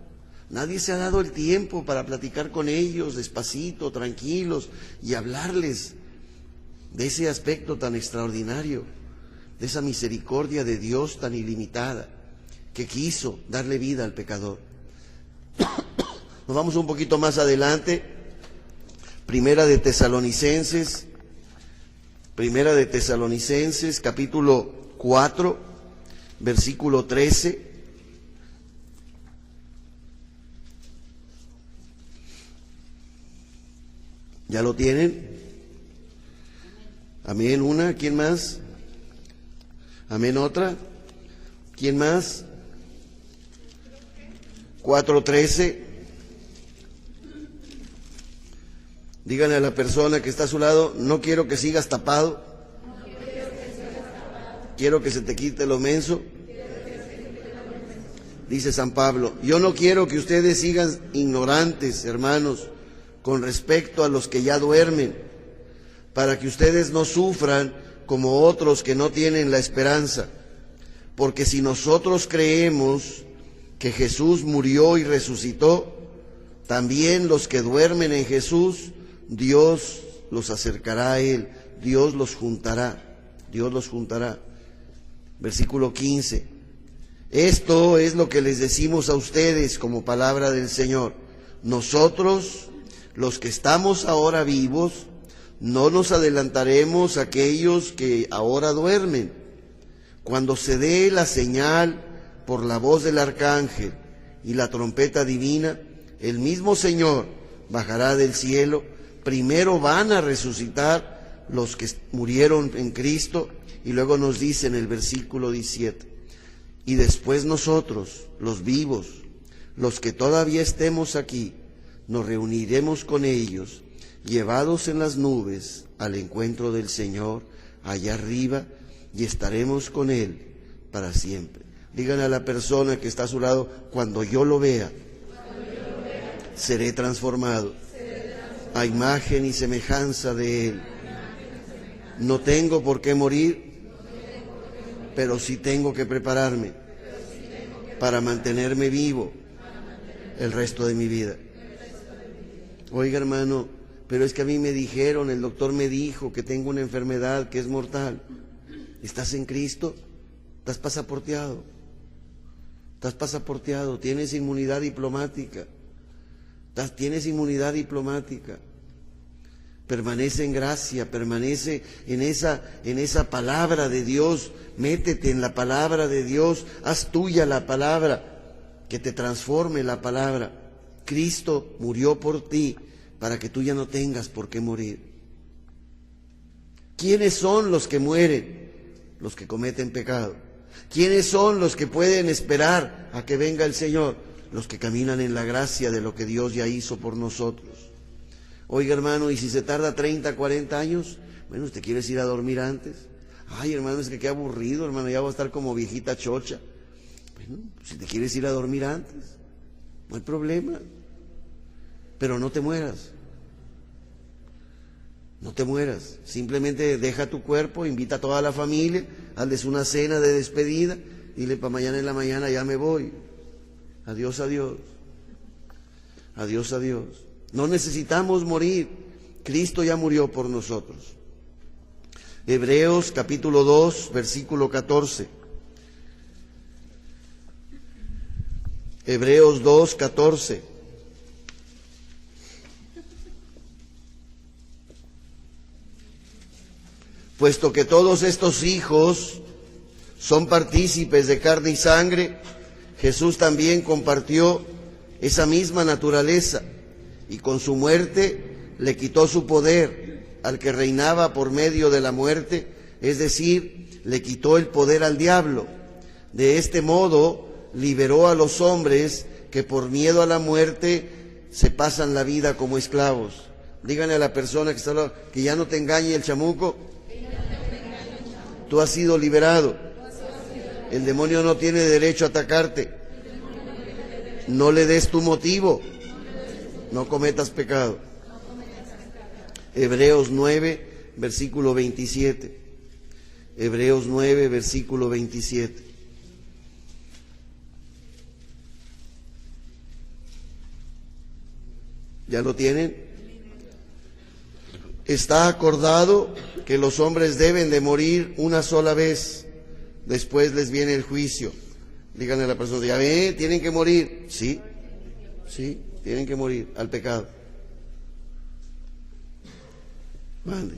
Nadie se ha dado el tiempo para platicar con ellos despacito, tranquilos, y hablarles de ese aspecto tan extraordinario, de esa misericordia de Dios tan ilimitada, que quiso darle vida al pecador. Nos vamos un poquito más adelante. Primera de Tesalonicenses capítulo 4, versículo 13. ¿Ya lo tienen? Amén. Una. ¿Quién más? Amén. Otra. ¿Quién más? 4:13. Díganle a la persona que está a su lado: no quiero que sigas tapado. Quiero que se te quite lo menso. Dice San Pablo: yo no quiero que ustedes sigan ignorantes, hermanos, con respecto a los que ya duermen, para que ustedes no sufran como otros que no tienen la esperanza. Porque si nosotros creemos que Jesús murió y resucitó, también los que duermen en Jesús, Dios los acercará a Él, Dios los juntará. Versículo 15. Esto es lo que les decimos a ustedes como palabra del Señor. Nosotros, los que estamos ahora vivos, no nos adelantaremos a aquellos que ahora duermen. Cuando se dé la señal por la voz del arcángel y la trompeta divina, el mismo Señor bajará del cielo. Primero van a resucitar los que murieron en Cristo, y luego nos dice en el versículo 17, y después nosotros, los vivos, los que todavía estemos aquí, nos reuniremos con ellos, llevados en las nubes al encuentro del Señor allá arriba, y estaremos con Él para siempre. Digan a la persona que está a su lado: cuando yo lo vea, seré transformado a imagen y semejanza de Él. No tengo por qué morir, pero sí tengo que prepararme para mantenerme vivo el resto de mi vida. Oiga, hermano, pero es que a mí me dijeron, el doctor me dijo que tengo una enfermedad que es mortal. ¿Estás en Cristo? ¿Estás pasaporteado? Tienes inmunidad diplomática. Tienes inmunidad diplomática. Permanece en gracia, permanece en esa palabra de Dios. Métete en la palabra de Dios, haz tuya la palabra, que te transforme la palabra. Cristo murió por ti para que tú ya no tengas por qué morir. ¿Quiénes son los que mueren? Los que cometen pecado. ¿Quiénes son los que pueden esperar a que venga el Señor? Los que caminan en la gracia de lo que Dios ya hizo por nosotros. Oiga, hermano, ¿y si se tarda 30, 40 años? Bueno, ¿usted quiere ir a dormir antes? Ay, hermano, es que qué aburrido, hermano, ya voy a estar como viejita chocha. Bueno, si te quieres ir a dormir antes, no hay problema. Pero no te mueras. No te mueras, simplemente deja tu cuerpo, invita a toda la familia, hazles una cena de despedida, dile para mañana en la mañana ya me voy. Adiós, adiós. Adiós, adiós. No necesitamos morir, Cristo ya murió por nosotros. Hebreos capítulo 2, versículo 14. Hebreos 2, 14. Puesto que todos estos hijos son partícipes de carne y sangre, Jesús también compartió esa misma naturaleza y con su muerte le quitó su poder al que reinaba por medio de la muerte, es decir, le quitó el poder al diablo. De este modo liberó a los hombres que por miedo a la muerte se pasan la vida como esclavos. Díganle a la persona que está al lado, que ya no te engañe el chamuco. Tú has sido liberado. El demonio no tiene derecho a atacarte. No le des tu motivo. No cometas pecado. Hebreos 9, versículo 27. Hebreos 9, versículo 27. ¿Ya lo tienen? Está acordado que los hombres deben de morir una sola vez, después les viene el juicio. Díganle a la persona, ya ve, tienen que morir. Sí, tienen que morir al pecado. Mande.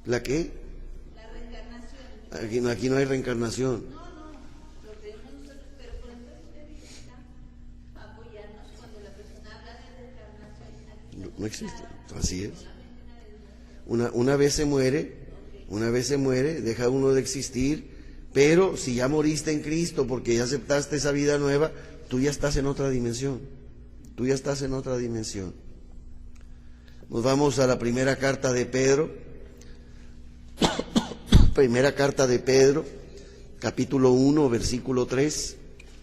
¿La qué? La reencarnación. Aquí no hay reencarnación. No existe, así es. Una vez se muere, deja uno de existir, pero si ya moriste en Cristo porque ya aceptaste esa vida nueva, tú ya estás en otra dimensión. Nos vamos a la primera carta de Pedro. Primera carta de Pedro, capítulo 1, versículo 3.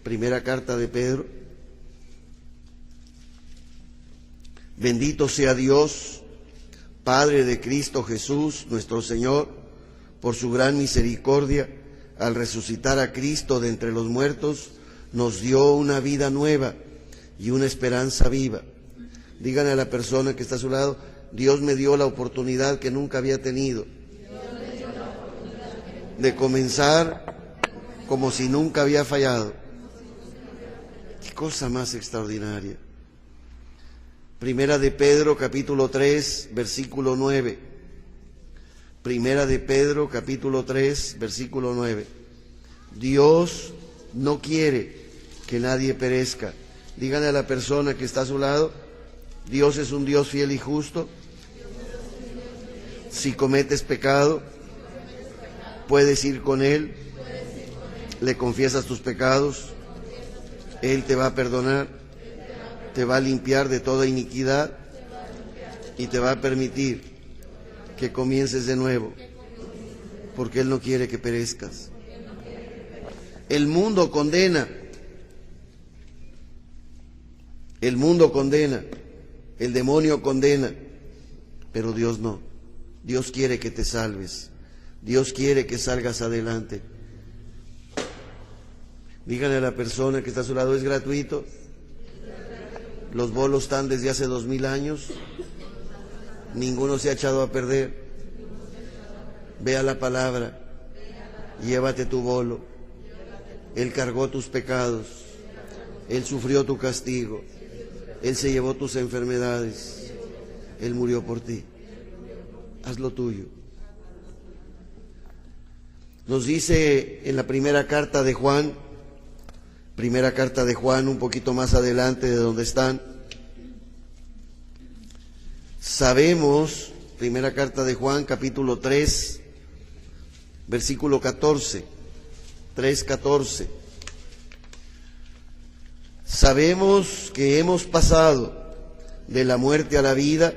Primera carta de Pedro. Bendito sea Dios, Padre de Cristo Jesús, nuestro Señor, por su gran misericordia, al resucitar a Cristo de entre los muertos, nos dio una vida nueva y una esperanza viva. Díganle a la persona que está a su lado, Dios me dio la oportunidad que nunca había tenido de comenzar como si nunca había fallado. Qué cosa más extraordinaria. Primera de Pedro, capítulo 3, versículo 9. Primera de Pedro, capítulo 3, versículo 9. Dios no quiere que nadie perezca. Díganle a la persona que está a su lado, Dios es un Dios fiel y justo. Si cometes pecado, puedes ir con Él, le confiesas tus pecados, Él te va a perdonar, te va a limpiar de toda iniquidad y te va a permitir que comiences de nuevo, porque Él no quiere que perezcas. El mundo condena, el demonio condena, pero Dios no. Dios quiere que te salves, Dios quiere que salgas adelante. Díganle a la persona que está a su lado, es gratuito. Los bolos están desde hace 2000 años. Ninguno se ha echado a perder. Ve a la palabra. Llévate tu bolo. Él cargó tus pecados. Él sufrió tu castigo. Él se llevó tus enfermedades. Él murió por ti. Haz lo tuyo. Nos dice en la primera carta de Juan, un poquito más adelante de donde están. Sabemos, primera carta de Juan, capítulo 3, versículo 14, 3:14. Sabemos que hemos pasado de la muerte a la vida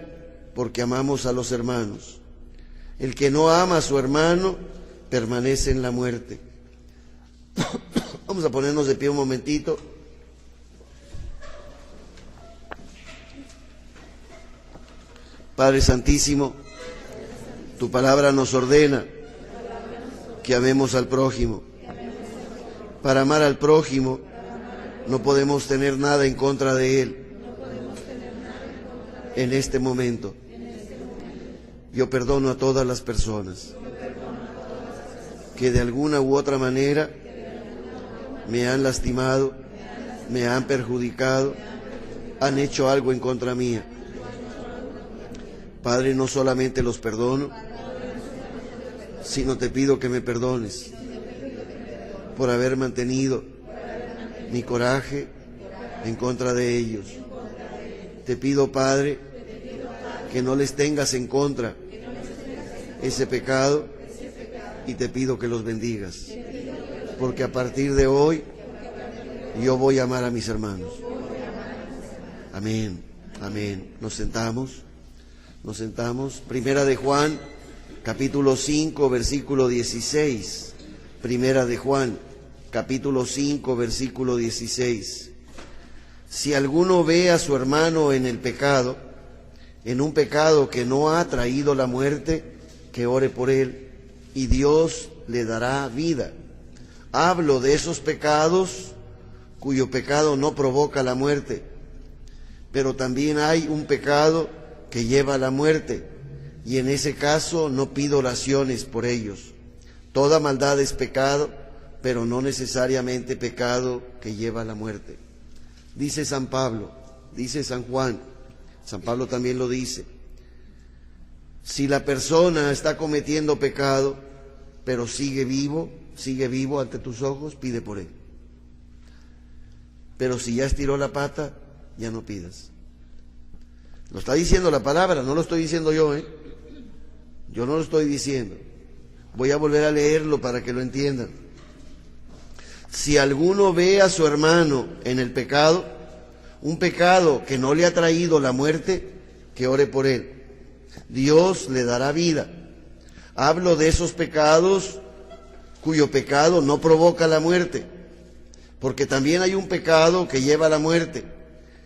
porque amamos a los hermanos. El que no ama a su hermano permanece en la muerte. Vamos a ponernos de pie un momentito. Padre Santísimo, tu palabra nos ordena que amemos al prójimo. Para amar al prójimo no podemos tener nada en contra de él. En este momento, yo perdono a todas las personas que de alguna u otra manera me han lastimado, me han perjudicado, han hecho algo en contra mía. Padre, no solamente los perdono, sino te pido que me perdones por haber mantenido mi coraje en contra de ellos. Te pido, Padre, que no les tengas en contra ese pecado y te pido que los bendigas, porque a partir de hoy yo voy a amar a mis hermanos. Amén, amén. Nos sentamos. Primera de Juan, capítulo 5, versículo 16. Primera de Juan, capítulo 5, versículo 16. Si alguno ve a su hermano en el pecado, en un pecado que no ha traído la muerte, que ore por él, y Dios le dará vida. Hablo de esos pecados cuyo pecado no provoca la muerte, pero también hay un pecado que lleva a la muerte, y en ese caso no pido oraciones por ellos. Toda maldad es pecado, pero no necesariamente pecado que lleva a la muerte. Dice San Pablo, dice San Juan, San Pablo también lo dice: si la persona está cometiendo pecado, pero sigue vivo ante tus ojos, pide por él. Pero si ya estiró la pata, ya no pidas. Lo está diciendo la palabra, no lo estoy diciendo yo, Yo no lo estoy diciendo. Voy a volver a leerlo para que lo entiendan. Si alguno ve a su hermano en el pecado, un pecado que no le ha traído la muerte, que ore por él. Dios le dará vida. Hablo de esos pecados cuyo pecado no provoca la muerte, porque también hay un pecado que lleva a la muerte,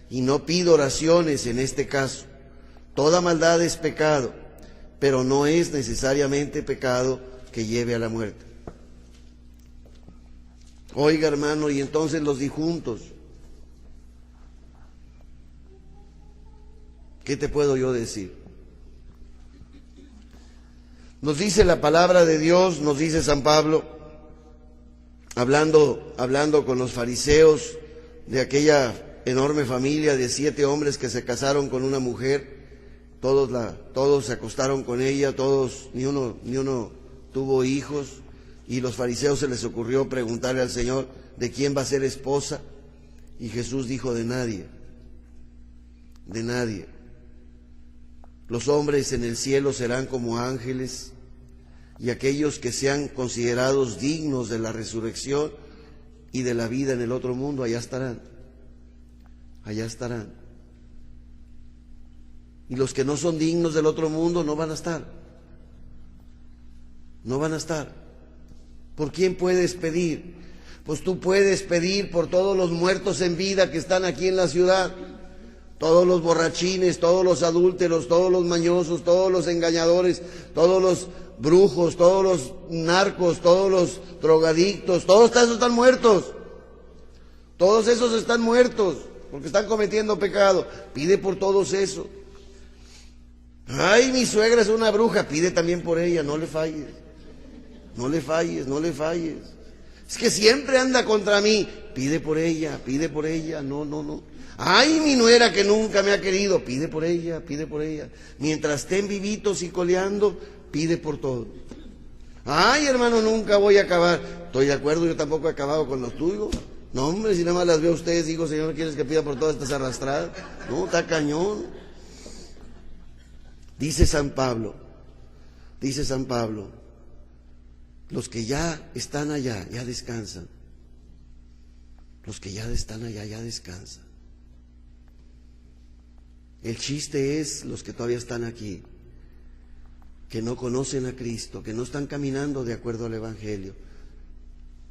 y no pido oraciones en este caso. Toda maldad es pecado, pero no es necesariamente pecado que lleve a la muerte. Oiga, hermano, y entonces los difuntos, ¿qué te puedo yo decir? Nos dice la palabra de Dios, nos dice San Pablo, hablando con los fariseos de aquella enorme familia de 7 hombres que se casaron con una mujer, todos se acostaron con ella, ni uno tuvo hijos, y los fariseos se les ocurrió preguntarle al Señor: ¿de quién va a ser esposa? Y Jesús dijo: de nadie, de nadie. Los hombres en el cielo serán como ángeles, y aquellos que sean considerados dignos de la resurrección y de la vida en el otro mundo, allá estarán. Allá estarán. Y los que no son dignos del otro mundo no van a estar. No van a estar. ¿Por quién puedes pedir? Pues tú puedes pedir por todos los muertos en vida que están aquí en la ciudad. Todos los borrachines, todos los adúlteros, todos los mañosos, todos los engañadores, todos los brujos, todos los narcos, todos los drogadictos, todos esos están muertos. Todos esos están muertos porque están cometiendo pecado. Pide por todos esos. Ay, mi suegra es una bruja, pide también por ella, no le falles. No le falles, no le falles. Es que siempre anda contra mí, pide por ella, no. Ay, mi nuera que nunca me ha querido, pide por ella. Mientras estén vivitos y coleando, pide por todos. Ay, hermano, nunca voy a acabar. Estoy de acuerdo, yo tampoco he acabado con los tuyos. No, hombre, si nada más las veo a ustedes, digo: Señor, ¿quieres que pida por todas estas arrastradas? No, está cañón. Dice San Pablo, los que ya están allá, ya descansan. Los que ya están allá, ya descansan. El chiste es los que todavía están aquí, que no conocen a Cristo, que no están caminando de acuerdo al Evangelio.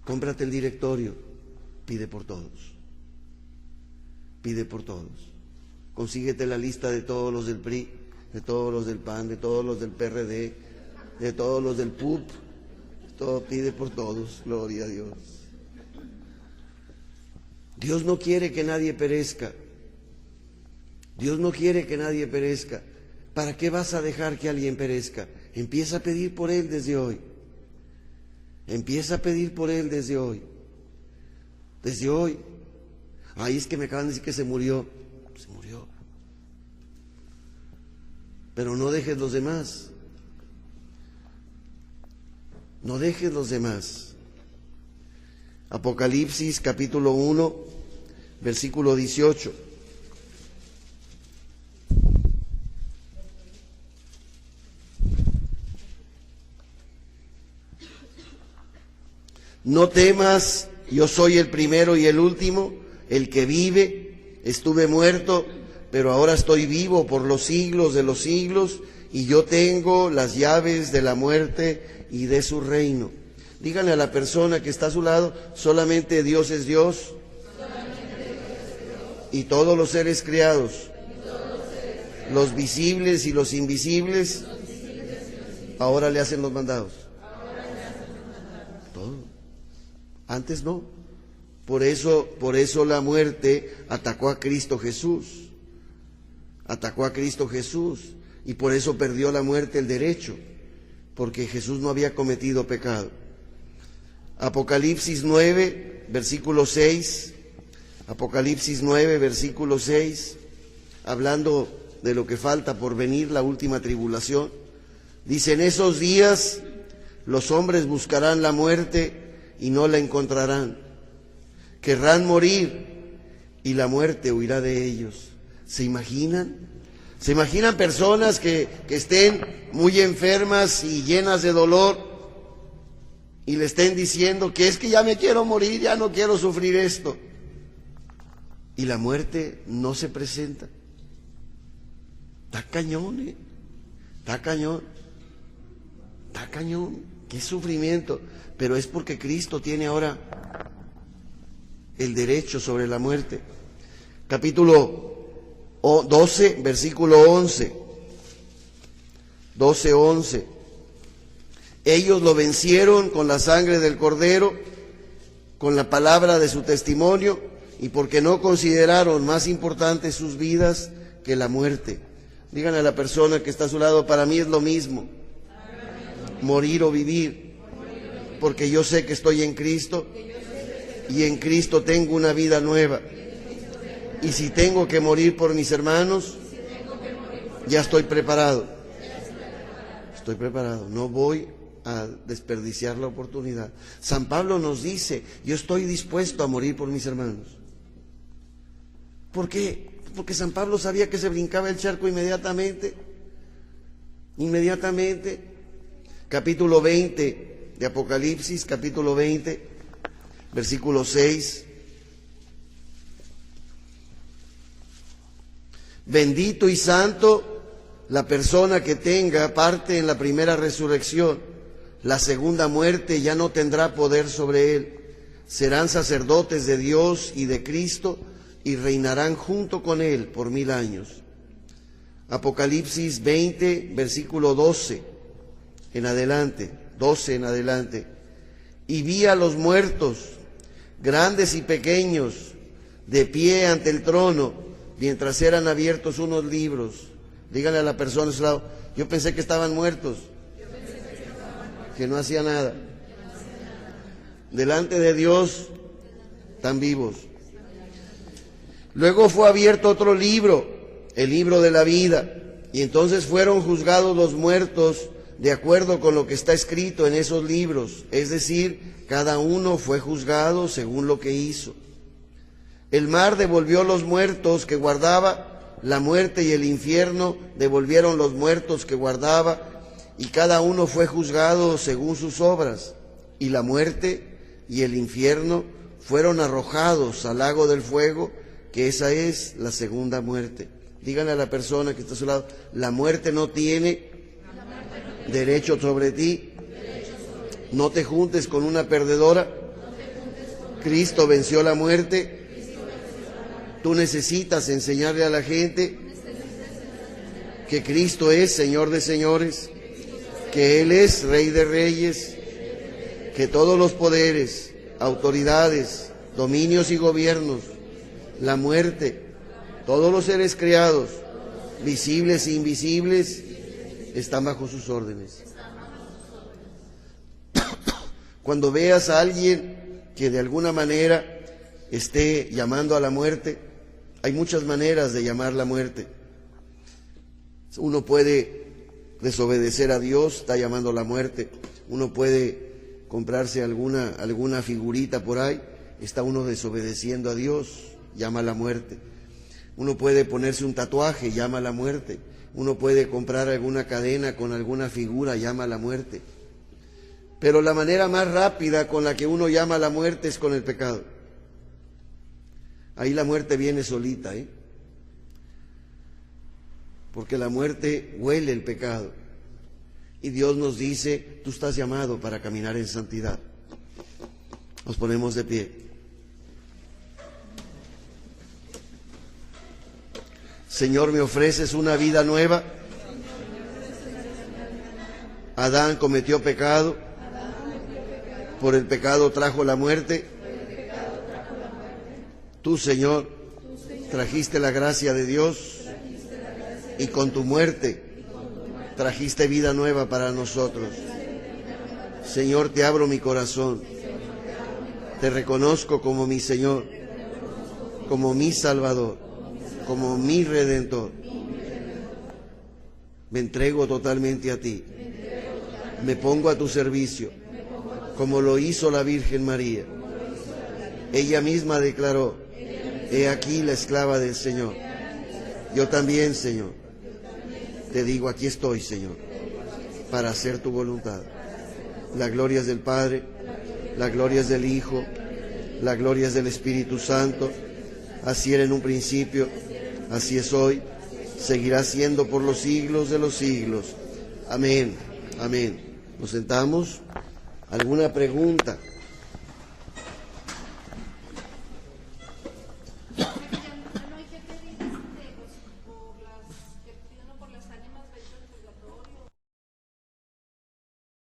Cómprate el directorio, pide por todos. Consíguete la lista de todos los del PRI, de todos los del PAN, de todos los del PRD, de todos los del PUP. Todo pide por todos, gloria a Dios. Dios no quiere que nadie perezca. Dios no quiere que nadie perezca. ¿Para qué vas a dejar que alguien perezca? Empieza a pedir por él desde hoy. Empieza a pedir por él desde hoy. Desde hoy. Ay, es que me acaban de decir que se murió. Se murió. Pero no dejes los demás. No dejes los demás. Apocalipsis capítulo 1, versículo 18. No temas, yo soy el primero y el último, el que vive. Estuve muerto, pero ahora estoy vivo por los siglos de los siglos, y yo tengo las llaves de la muerte y de su reino. Díganle a la persona que está a su lado, solamente Dios es Dios, y todos los seres creados, los visibles y los invisibles, ahora le hacen los mandados. Todo. Antes no. Por eso la muerte atacó a Cristo Jesús. Atacó a Cristo Jesús. Y por eso perdió la muerte el derecho. Porque Jesús no había cometido pecado. Apocalipsis 9, versículo 6. Apocalipsis 9, versículo 6. Hablando de lo que falta por venir, la última tribulación. Dice: en esos días los hombres buscarán la muerte y no la encontrarán. Querrán morir y la muerte huirá de ellos. ¿Se imaginan? ¿Se imaginan personas que estén muy enfermas y llenas de dolor y le estén diciendo que es que ya me quiero morir, ya no quiero sufrir esto? Y la muerte no se presenta. Está cañón, está cañón. Está cañón. Qué sufrimiento. Pero es porque Cristo tiene ahora el derecho sobre la muerte. Capítulo 12, versículo 11. 12:11. Ellos lo vencieron con la sangre del Cordero, con la palabra de su testimonio, y porque no consideraron más importantes sus vidas que la muerte. Díganle a la persona que está a su lado: para mí es lo mismo, morir o vivir. Porque yo sé que estoy en Cristo y en Cristo tengo una vida nueva. Y si tengo que morir por mis hermanos, ya estoy preparado. Estoy preparado. No voy a desperdiciar la oportunidad. San Pablo nos dice: yo estoy dispuesto a morir por mis hermanos. ¿Por qué? Porque San Pablo sabía que se brincaba el charco inmediatamente. Inmediatamente. Capítulo 20 de Apocalipsis, capítulo 20, versículo 6. Bendito y santo la persona que tenga parte en la primera resurrección. La segunda muerte ya no tendrá poder sobre él. Serán sacerdotes de Dios y de Cristo y reinarán junto con él por 1000 años. Apocalipsis 20, versículo 12 en adelante. 12 en adelante. Y vi a los muertos, grandes y pequeños, de pie ante el trono, mientras eran abiertos unos libros. Díganle a la persona a su lado: yo pensé que estaban muertos, que no hacía nada. Delante de Dios están vivos. Luego fue abierto otro libro, el libro de la vida, y entonces fueron juzgados los muertos de acuerdo con lo que está escrito en esos libros, es decir, cada uno fue juzgado según lo que hizo. El mar devolvió los muertos que guardaba, la muerte y el infierno devolvieron los muertos que guardaba, y cada uno fue juzgado según sus obras. Y la muerte y el infierno fueron arrojados al lago del fuego, que esa es la segunda muerte. Díganle a la persona que está a su lado: la muerte no tiene derecho sobre ti. No te juntes con una perdedora. Cristo venció la muerte. Tú necesitas enseñarle a la gente que Cristo es Señor de señores, que Él es Rey de reyes, que todos los poderes, autoridades, dominios y gobiernos, la muerte, todos los seres creados, visibles e invisibles, están bajo sus órdenes. Cuando veas a alguien que de alguna manera esté llamando a la muerte, hay muchas maneras de llamar la muerte. Uno puede desobedecer a Dios, está llamando a la muerte. Uno puede comprarse alguna figurita por ahí, está uno desobedeciendo a Dios, llama a la muerte. Uno puede ponerse un tatuaje, llama a la muerte. Uno puede comprar alguna cadena con alguna figura, llama a la muerte. Pero la manera más rápida con la que uno llama a la muerte es con el pecado. Ahí la muerte viene solita, porque la muerte huele el pecado. Y Dios nos dice, tú estás llamado para caminar en santidad. Nos ponemos de pie. Señor, me ofreces una vida nueva. Adán cometió pecado. Por el pecado trajo la muerte. Tú, Señor, trajiste la gracia de Dios y con tu muerte trajiste vida nueva para nosotros. Señor, te abro mi corazón. Te reconozco como mi Señor, como mi Salvador, como mi Redentor. Me entrego totalmente a ti. Me pongo a tu servicio, como lo hizo la Virgen María. Ella misma declaró, he aquí la esclava del Señor. Yo también, Señor, te digo, aquí estoy, Señor, para hacer tu voluntad. La gloria es del Padre, la gloria es del Hijo, la gloria es del Espíritu Santo. Así era en un principio, así es hoy, seguirá siendo por los siglos de los siglos. Amén, amén. Nos sentamos. ¿Alguna pregunta?